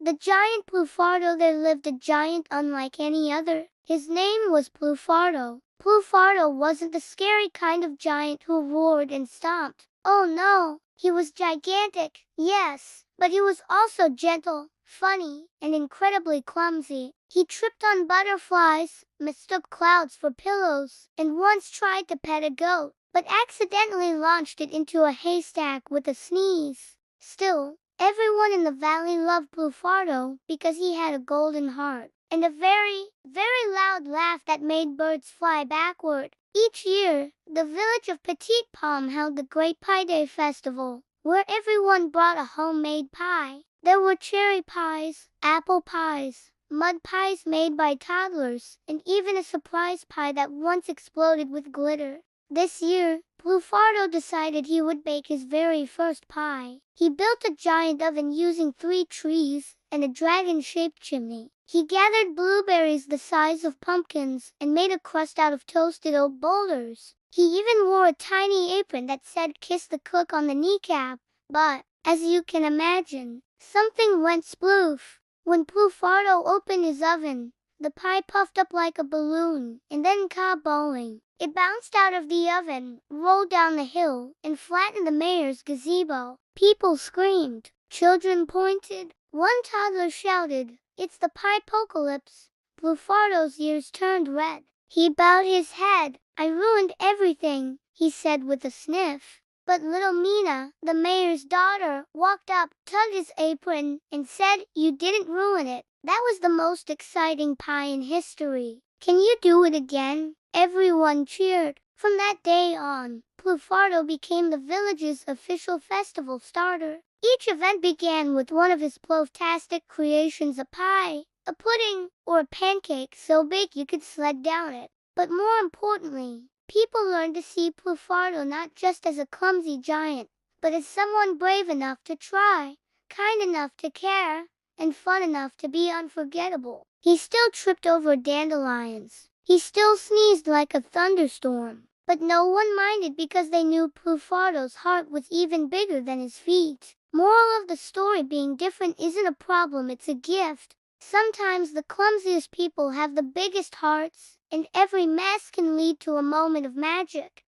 The giant Ploufardo. There lived a giant unlike any other. His name was Ploufardo. Ploufardo wasn't the scary kind of giant who roared and stomped. Oh no, he was gigantic, yes, but he was also gentle, funny, and incredibly clumsy. He tripped on butterflies, mistook clouds for pillows, and once tried to pet a goat, but accidentally launched it into a haystack with a sneeze. Still, everyone in the valley loved Ploufardo because he had a golden heart and a very, very loud laugh that made birds fly backward. Each year, the village of Petit Pomme held the Great Pie Day Festival, where everyone brought a homemade pie. There were cherry pies, apple pies, mud pies made by toddlers, and even a surprise pie that once exploded with glitter. This year, Ploufardo decided he would bake his very first pie. He built a giant oven using 3 trees and a dragon-shaped chimney. He gathered blueberries the size of pumpkins and made a crust out of toasted oak boulders. He even wore a tiny apron that said "Kiss the cook" on the kneecap. But, as you can imagine, something went sploof. When Ploufardo opened his oven, the pie puffed up like a balloon, and then kaboing! It bounced out of the oven, rolled down the hill, and flattened the mayor's gazebo. People screamed. Children pointed. One toddler shouted, "It's the pie-pocalypse!" Ploufardo's ears turned red. He bowed his head. "I ruined everything," he said with a sniff. But little Mina, the mayor's daughter, walked up, tugged his apron, and said, "You didn't ruin it. That was the most exciting pie in history. Can you do it again?" Everyone cheered. From that day on, Ploufardo became the village's official festival starter. Each event began with one of his ploutastic creations, a pie, a pudding, or a pancake so big you could sled down it. But more importantly, people learned to see Ploufardo not just as a clumsy giant, but as someone brave enough to try, kind enough to care, and fun enough to be unforgettable. He still tripped over dandelions. He still sneezed like a thunderstorm. But no one minded because they knew Ploufardo's heart was even bigger than his feet. Moral of the story: being different isn't a problem, it's a gift. Sometimes the clumsiest people have the biggest hearts, and every mess can lead to a moment of magic.